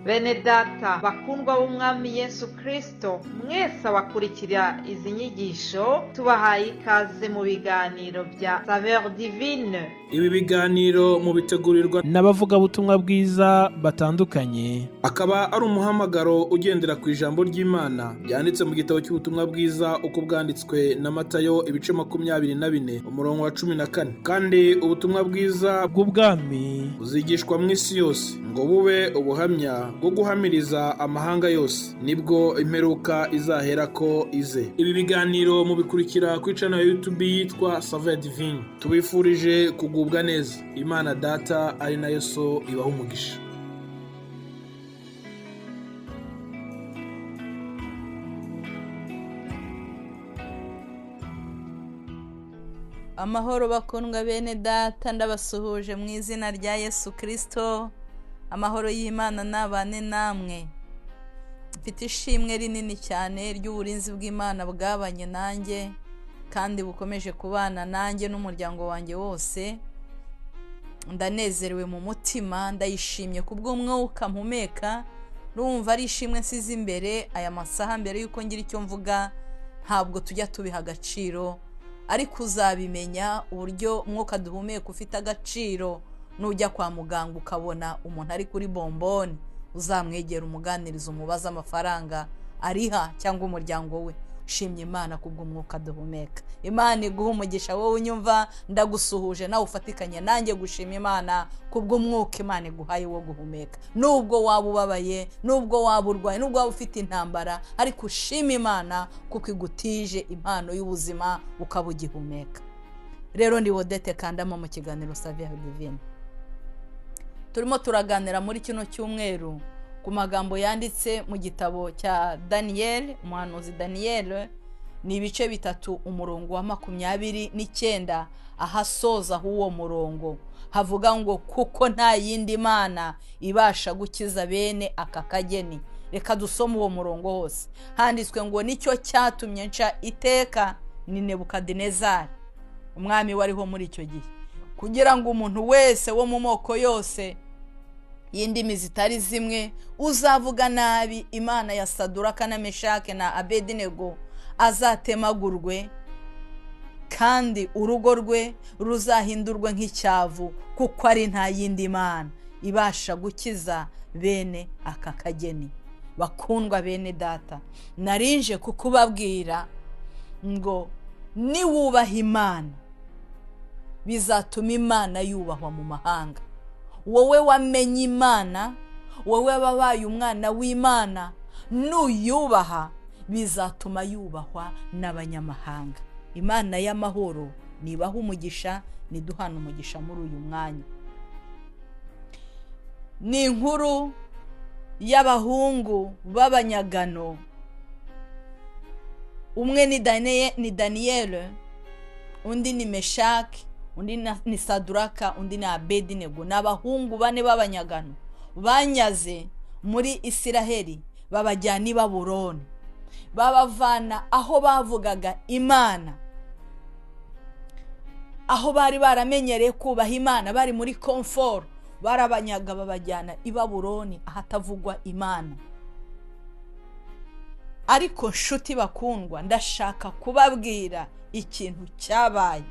Bene data bakundwa b'umwami Yesu Kristo, mwese abakurikira izi nyigisho tubahaye ikaze mu biganiro bya Saveur Divine. Ibi biganiro mu bitegurirwa n'abavugabutumwa bwiza batandukanye, akaba ari umuhamagaro ugendera ku ijambo ry'Imana byanditse mu gitabo cy'ubutumwa bwiza uko bwanditswe na Matayo ibice 24 umurongo wa 14. Kandi ubutumwa bwiza bw'ubwami buzigishwa mu isi yose ngo bube ubuhamya bwo guhamiriza amahanga yose, nibwo imperuka izahera ko ize. Ibi biganiro mubikurikira ku channel ya YouTube yitwa Saveur Divine. Tubifurije kugubwa neza. Imana Data ari nayo So ibaha umugisha. Amahoro bakundwa bene data, ndabasuhuje mu izina rya Yesu Kristo. Amahoro y'Imana nabane namwe. Mfite ishimwe rinini cyane ry'uburinzi bw'Imana bwabanye nanjye kandi bukomeje kubana nanjye n'umuryango wanjye wose. Ndanezerewe mu mutima, ndayishimye kubw'umwuka mpumeka. Numva ari ishimwe nsize imbere aya masaha mbere yuko ngira icyo mvuga. Ntabwo tujya tubiha agaciro, ariko uzabimenya uburyo umwuka duhumeka ufite agaciro. Nujya kwa muganga ukabona umuntu ari kuri bomboni, uzamwegera umuganiriza umubaza amafaranga ariha cyangwa umuryango we. Shimye Imana kubw'umwuka duhumeka. Imana iguha umugisha wowe unyumva, ndagusuhuje nawe ufatikanye nanjye gushima Imana kubw'umwuka Imana iguhaye wo guhumeka. Nubwo waba ubabaye, nubwo waba urwaye, nubwo waba ufite intambara, ariko ushima Imana kuko igutije impano y'ubuzima ukaba ugihumeka. Rero ndi Odette Kandama mu kiganiro Saveur Divine. Turimo turaganira muri kino cyumweru ku magambo yanditse mu gitabo cya Daniel, umuhanuzi Daniel. Ni ibice 3 umurongo wa 29 ahasoza huwo murongo havuga ngo kuko nta yindi mana ibasha gukiza bene aka kageni. Reka dusome uwo murongo hose. Handitswe ngo nicyo cyatumye nca iteka ni Nebukadinezari, umwami wariho muri icyo gihe, kugira ngo umuntu wese wo mu moko yose y'indimi zitari zimwe uzavuga nabi Imana ya Saduraka na Meshake na Abedinego azatemagurwe, kandi urugo rwe ruzahindurwe nk'icyavu, kuko ari nta yindi mana ibasha gukiza bene aka kageni. Bakundwa bene data, narinje kukubabwira ngo niwubaha Imana bizatuma Imana yubahwa mu mahanga. Wowe wamenye Imana, wowe wabaye umwana w'Imana, nuyubaha bizatuma yubahwa n'abanyamahanga. Imana y'amahoro nibaha umugisha, niduhana umugisha muri uyu mwanya. Ni inkuru y'abahungu b'abanyagano. Umwe ni Daniel, undi ni Meshake, undi ni Saduraka, undi ni Abedinego. N'abahungu 4 b'abanyagano banyaze muri Isiraheli babajyana i Babuloni, babavana aho bavugaga Imana, aho bari baramenyereye kubaha Imana, bari muri comfort, barabanyaga babajyana i Babuloni ahatavugwa Imana. Ariko nshuti bakundwa, ndashaka kubabwira ikintu cyabaye.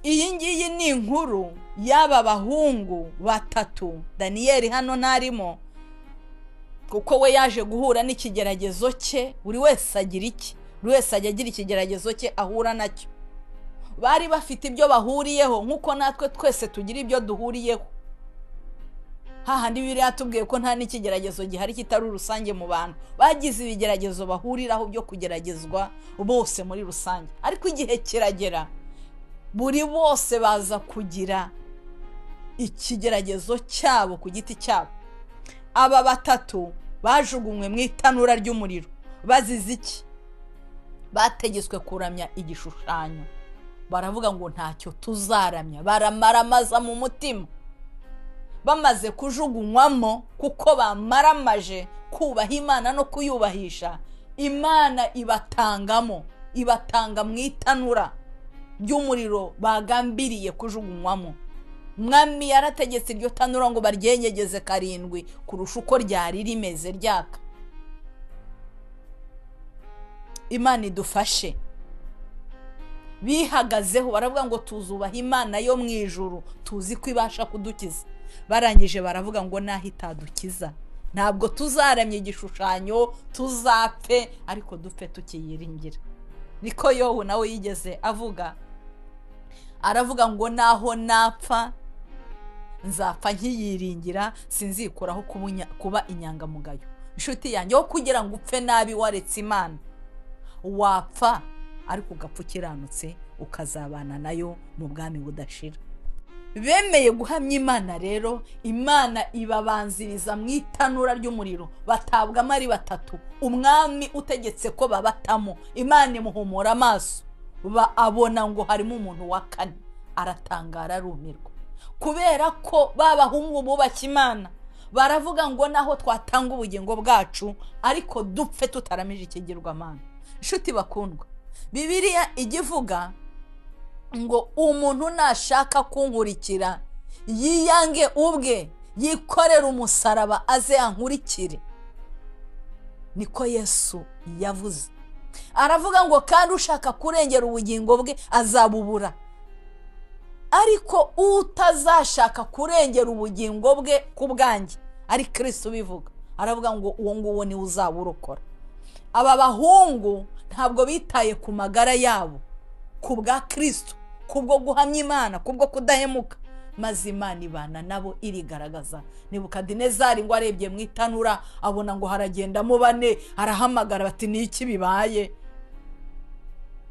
Iyi ngiyi ni inkuru y'aba bahungu 3. Daniel hano ntarimo kuko we yaje guhura n'ikigeragezo cye. Buri wese agira iki, buri wese ajya agira ikigeragezo cye ahura nacyo. Bari bafite ibyo bahuriyeho nkuko natwe twese tugira ibyo duhuriyeho. Hahandi Bibiliya yatubwiye ko nta n'ikigeragezo gihari kitari rusange mu bantu. Bagize ibigeragezo bahuriraho byo kugeragezwa bose muri rusange, ariko igihe kiragera buri bose baza kugira ikigeragezo cyabo ku giti cyabo. Aba 3 bajugunywe mu itanura ry'umuriro. Bazize iki? Bategetswe kuramya igishushanyo. Baravuga ngo ntacyo tuzaramya. Baramaramaza mu mutima. Bamaze kujugunywamo, kuko bamaramaje kubaha Imana no kuyubahisha, Imana ibatanga mu itanura ry'umuriro bagambiriye kujugunywamo. umwami yarategetse iryo tanura ngo baryenyegeze 7 kurusha uko ryari rimeze ryaka. Imana idufashe. Bihagazeho baravuga ngo tuzubaha Imana yo mu ijuru, tuzi ko ibasha kudukiza. Barangije baravuga ngo naho itadukiza ntabwo tuzaramye igishushanyo, tuzapfe ariko dupfe tukiyiringira. Niko Yobu nawe yigeze avuga, aravuga ngo naho napfa nzapfa nkiyiringira, sinzikuraho kuba inyangamugayo. Inshuti yanjye, aho kugira ngo upfe nabi waretse Imana, wapfa ariko ugapfa ukiranutse, ukazabana nayo mu bwami budashira. Bemeye guhamya Imana rero, Imana ibabanziriza mu itanura ry'umuriro, batabwamo ari 3. Umwami utegetse ko babatamo, Imana imuhumura amaso, abona ngo harimo umuntu wa 4. Aratangara arumirwa, kubera ko babahungu bubaka Imana. Baravuga ngo naho twatanga ubugingo bwacu ariko dupfe tutaramije ikigirwamana. Inshuti bakundwa, Bibiliya igivuga ngo umuntu nashaka kunkurikira yiyange ubwe, yikorera umusaraba aze ankurikire. Niko Yesu yavuze. Aravuga ngo kandi ushaka kurengera ubugingo bwe azabubura, ariko utazashaka kurengera ubugingo bwe ku bwanjye, ari Kristo bivuga, aravuga ngo uwo nguwo ni uzaburokora. Aba bahungu ntabwo bitaye ku magara yabo, ku bwa Kristo, kubwo guhamya Imana, kubwo kudahemuka, maze Imana ibana nabo irigaragaza. Nebukadinezari ngo arebye mu itanura abona ngo haragendamo 4, arahamagara bati ni iki bibaye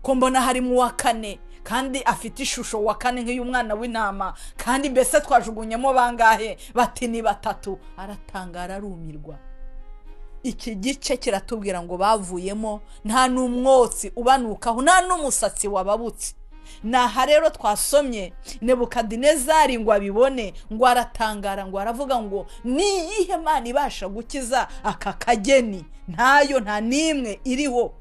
ko mbona harimo uwa 4 kandi afite ishusho wa 4 nk'iy'umwana w'intama, kandi mbese twajugunyemo bangahe? Bati ni 3. Aratangara arumirwa. Iki gice kiratubwira ngo bavuyemo nta n'umwotsi ubanukaho, nta n'umusatsi wababutse. Naha rero twasomye Nebukadinezari ngo abibone, ngo aratangara, ngo aravuga ngo niyihe Mana ibasha gukiza aka kageni? Ntayo, nta nimwe iriho.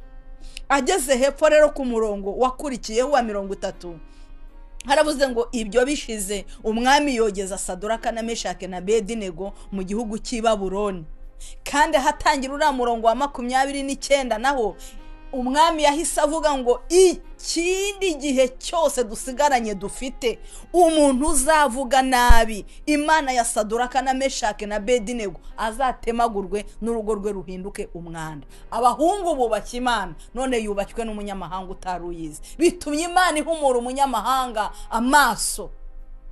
Ageze hepfo rero ku murongo wakurikiyeho wa 30, haravuze ngo ibyo bishize umwami yogeza Saduraka na Meshake na Abedinego mu gihugu cy'i Babuloni. Kandi hatangira uriya murongo wa 29 naho umwami yahise avuga ngo ikindi gihe cyose dusigaranye dufite umuntu uzavuga nabi Imana ya Saduraka na Meshake na Abedinego azatemagurwe n'urugo rwe ruhinduke umwanda. Abahungu bubaka Imana, none yubatswe n'umunyamahanga utaruyizi. Bitumye Imana ihumura umunyamahanga amaso,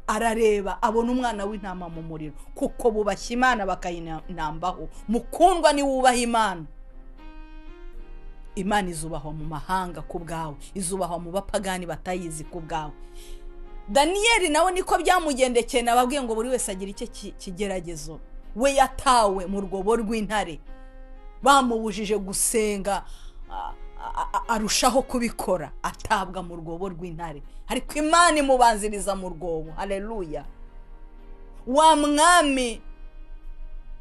arareba abona umwana w'intama mu muriro, kuko bubashye Imana bakayinambaho. Mukundwa ni wubaha Imana, Imana izubahwa mu mahanga ku bwawe, izubahwa mu bapagani batayizi ku bwawe. Daniyeli nawe niko byamugendekeye, nababwiye ngo buri wese agira icyo kigeragezo. We yatawe mu rwobo rw'intare, bamubujije gusenga, arushaho kubikora, atabwa mu rwobo rw'intare, ariko Imana imubanziriza mu rwobo. Haleluya. Wa mwami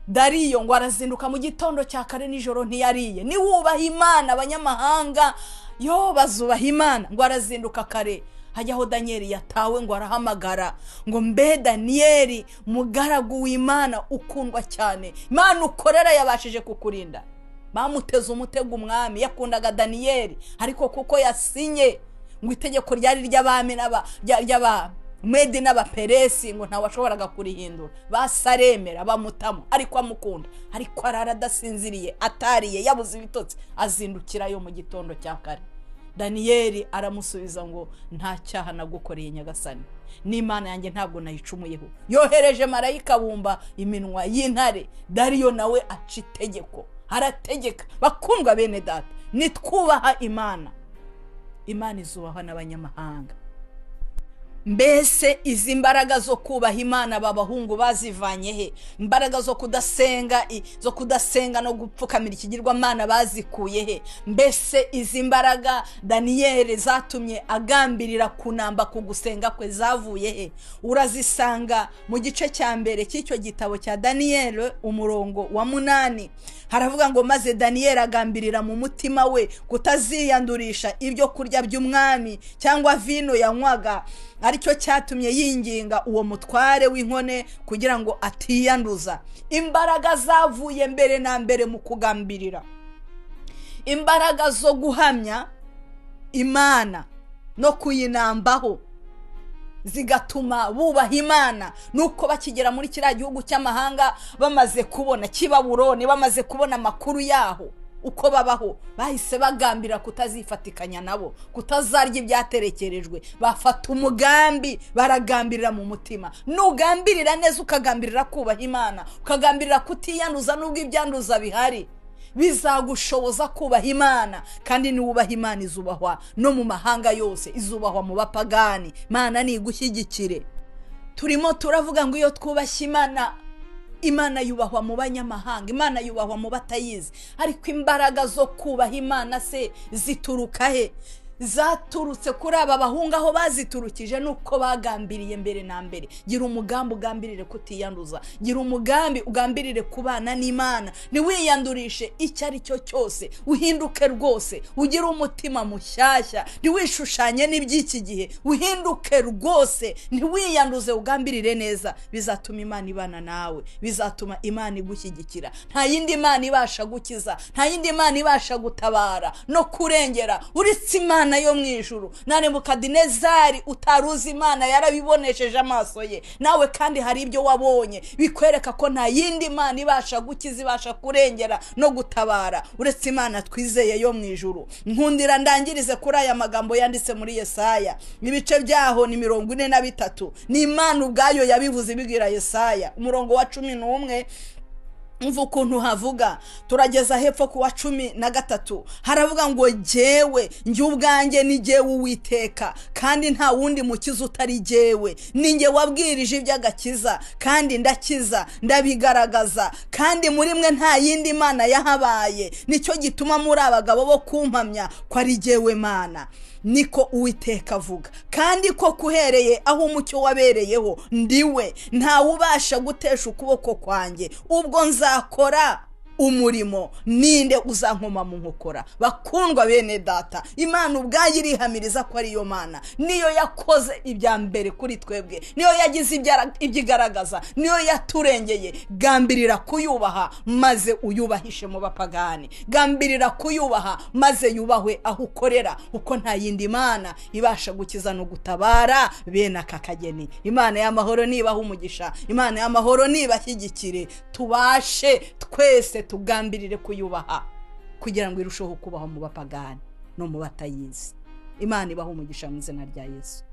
Dariyo ngo arazinduka mu gitondo cya kare nijoro ntiyariye. Ni wubaha Imana, abanyamahanga yo bazubaha Imana. Ngo arazinduka kare, hajyaho Daniyeli yatawe, ngo arahamagara ngo mbe Daniyeli mugaragu w'Imana ukundwa cyane, Imana ukorera yabashije kukurinda. Bamuteze umutego umwami, yakundaga Daniyeli, ariko kuko yasinye ngo itegeko ryari ry'abami Medi n'Abaperesi ngo nta washoboraga kurihindura, basaremera bamutamo, ariko amukunda. Ariko arara adasinziriye, atariye, yabuze ibitotsi, azindukirayo mu gitondo cya kare. Daniyeli aramusubiza ngo nta cyaha nagukoreye Nyagasani, n'Imana yanjye ntabwo nayicumuyeho. Yohereje marayika bumba iminwa y'intare. Dariyo nawe aca itegeko, arategeka. Bakundwa bene data, nitwubaha Imana, Imana izubahwa n'abanyamahanga. Mbese izi mbaraga zo kubaha Imana babahungu bazivanye he? Imbaraga zo kudasenga no gupfukamira ikigirwamana bazikuye he? Mbese izi mbaraga Daniyeli zatumye agambirira kunamba ku gusenga kwe zavuye he? Urazisanga mu gice cya mbere cy'icyo gitabo cya Daniyeli umurongo wa 8. Haravuga ngo maze Daniyeli agambirira mu mutima we kutaziyandurisha ibyo kurya by'umwami cyangwa vino yanywaga, aricyo cyatumye yinginga uwo mutware w'inkone kugira ngo atiyanduza. Imbaraga zavuye mbere na mbere mu kugambirira, imbaraga zo guhamya Imana no kuyinambaho zigatuma bubaha Imana. Nuko bakigera muri kiriya gihugu cy'amahanga, bamaze kubona Babuloni, bamaze kubona amakuru yaho uko babaho, bahise bagambira kutazifatikanya nabo, kutazarya ibyaterekerejwe. Bafata umugambi, baragambirira mu mutima. Nugambirira neza, ukagambirira kubaha Imana, ukagambirira kutiyanduza nubwo ibyanduza bihari, bizagushoboza kubaha Imana. Kandi niwubaha Imana izubahwa no mu mahanga yose, izubahwa mu bapagani. Imana nigushyigikire. Turimo turavuga ngo iyo twubashye Imana, Imana yubahwa mu banyamahanga, Imana yubahwa mu batayizi. Ariko imbaraga zo kubaha Imana se zituruka he? Zaturutse kuri aba bahungu. Aho baziturukije nuko bagambiriye mbere na mbere. Gira umugambi ugambirire kutiyanduza, gira umugambi ugambirire kubana n'Imana. Ntiwiyandurishe icyo ari cyo cyose, uhinduke rwose, ugire umutima mushyashya, ntiwishushanye n'iby'iki gihe, uhinduke rwose, ntiwiyanduze, ugambirire neza. Bizatuma Imana ibana nawe, bizatuma Imana igushyigikira. Nta yindi Imana ibasha gukiza, nta yindi Imana ibasha gutabara no kurengera uretse Imana yo mu ijuru. Na Nebukadinezari utaruzi Imana yarabibonesheje amaso ye. Nawe kandi hari ibyo wabonye bikwereka ko nta yindi Imana ibasha gukiza, ibasha kurengera no gutabara uretse Imana twizeye yo mu ijuru. Nkundira ndangirize kuri aya magambo yanditse muri Yesaya, ibice byaho ni 43. Ni Imana ubwayo yabivuze ibibwira Yesaya, umurongo wa 11. Umva ukuntu havuga. Turageza hepfo ku wa 13. Haravuga ngo jyewe, njye ubwanjye ni jyewe Uwiteka, kandi nta wundi mukiza utari jyewe. Ni njye wabwirije iby'agakiza, kandi ndakiza, ndabigaragaza, kandi muri mwe nta yindi Mana yahabaye. Nicyo gituma muri abagabo bo kumpamya ko ari jyewe Mana. Niko Uwiteka avuga. Kandi ko kuhereye aho umucyo wabereyeho ndiwe, nta ubasha gutesha ukuboko kwanjye. Ubwo nzakora umurimo, ninde uzankoma mu nkokora? Bakundwa bene data, Imana ubwayo irihamiriza ko ariyo Mana. Niyo yakoze ibya mbere kuri twebwe, niyo yagize ibyigaragaza, niyo yaturengeye. Gambirira kuyubaha maze uyubahishe mu bapagani. Gambirira kuyubaha maze yubahwe aho ukorera, uko nta yindi Mana ibasha gukiza no gutabara bene aka kageni. Imana y'amahoro nibaha umugisha, Imana y'amahoro nibashyigikire, tubashe twese tugambirire kuyubaha kugira ngo irusheho kubaho mu bapagani no mu batayizi. Imana ibaha umugisha mu izina rya Yesu.